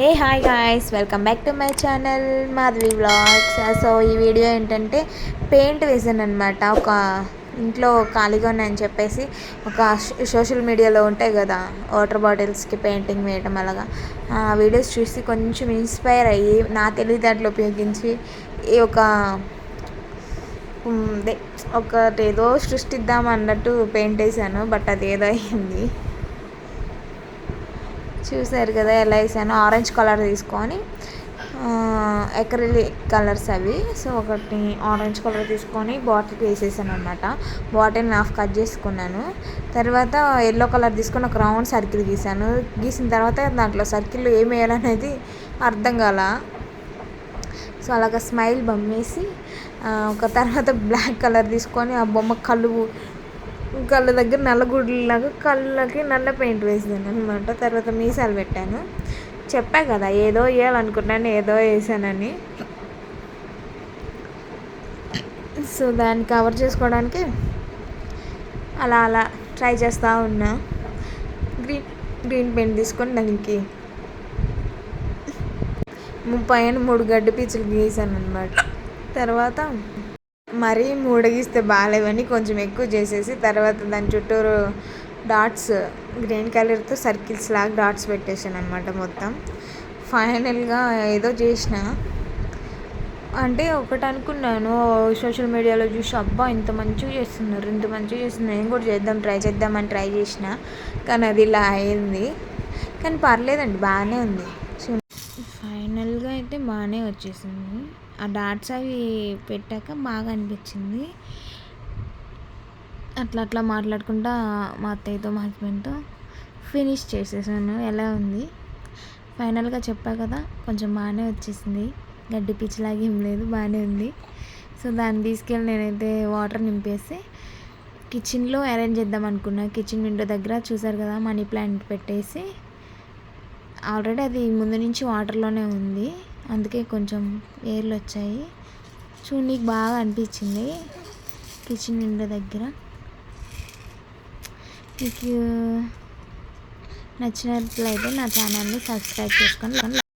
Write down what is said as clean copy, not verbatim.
A hi guys, welcome back to my channel Madhavi vlogs. So ఈ video ఏంటంటే paint వేసాను అనమాట. ఒక ఇంట్లో ఖాళీగా ఉన్నాయని చెప్పేసి ఒక సోషల్ మీడియాలో ఉంటాయి కదా వాటర్ బాటిల్స్కి పెయింటింగ్ వేయడం, అలాగా ఆ వీడియోస్ చూసి కొంచెం ఇన్స్పైర్ అయ్యి నా తెలివితేటలు ఉపయోగించి ఈ ఒకటి ఏదో సృష్టిద్దాం అన్నట్టు పెయింట్ వేసాను. బట్ అది ఏదో అయింది. చూసారు కదా ఎలా వేసాను. ఆరెంజ్ కలర్ తీసుకొని ఎక్రిలిక్ కలర్స్ అవి. సో ఒకటి ఆరెంజ్ కలర్ తీసుకొని బాటిల్కి వేసేసాను అనమాట. బాటిల్ని హాఫ్ కట్ చేసుకున్నాను. తర్వాత ఎల్లో కలర్ తీసుకొని ఒక రౌండ్ సర్కిల్ గీసిన తర్వాత దాంట్లో సర్కిల్ ఏం వేయాలనేది అర్థం కాల. సో అలాగ స్మైల్ బొమ్మేసి ఒక తర్వాత బ్లాక్ కలర్ తీసుకొని ఆ బొమ్మ కళ్ళ దగ్గర నల్లగుడ్లాగా కళ్ళకి నల్ల పెయింట్ వేసాను అనమాట. తర్వాత మీసాలు పెట్టాను. చెప్పా కదా ఏదో వేయాలనుకుంటున్నాను, ఏదో వేసానని. సో దాన్ని కవర్ చేసుకోవడానికి అలా అలా ట్రై చేస్తూ ఉన్నా. గ్రీన్ పెయింట్ తీసుకొని దానికి పైన 3 గడ్డి పీచులు గీసాను అనమాట. తర్వాత మరీ 3 గీస్తే బాగాలేవని కొంచెం ఎక్కువ చేసేసి తర్వాత దాని చుట్టూరు డాట్స్ గ్రీన్ కలర్తో సర్కిల్స్ లాగా డాట్స్ పెట్టేసాను అనమాట మొత్తం. ఫైనల్గా ఏదో చేసిన అంటే ఒకటి అనుకున్నాను, సోషల్ మీడియాలో చూసి అబ్బా ఇంత మంచిగా చేస్తున్నారు నేను కూడా ట్రై చేద్దామని ట్రై చేసిన. కానీ అది ఇలా అయింది. కానీ పర్లేదండి, బాగానే ఉంది. ఫైనల్గా అయితే బాగానే వచ్చేసింది. ఆ డాట్స్ అవి పెట్టాక బాగా అనిపించింది. అట్లా మాట్లాడుకుంటా మా అత్తయ్యతో మా హస్బెండ్తో ఫినిష్ చేసేసాను. ఎలా ఉంది ఫైనల్గా చెప్పా కదా, కొంచెం బాగానే వచ్చేసింది. గడ్డి పిచ్చిలాగా ఏం లేదు, బాగానే ఉంది. సో దాన్ని తీసుకెళ్ళి నేనైతే వాటర్ నింపేసి కిచెన్లో అరేంజ్ చేద్దాం అనుకున్నా. కిచెన్ విండో దగ్గర చూసారు కదా మనీ ప్లాంట్ పెట్టేసి, ఆల్రెడీ అది ముందు నుంచి వాటర్లోనే ఉంది, అందుకే కొంచెం ఏర్లు వచ్చాయి. చూడనీకి బాగా అనిపించింది కిచెన్ విండో దగ్గర. మీకు నచ్చినట్లయితే నా ఛానల్ని సబ్స్క్రైబ్ చేసుకోండి.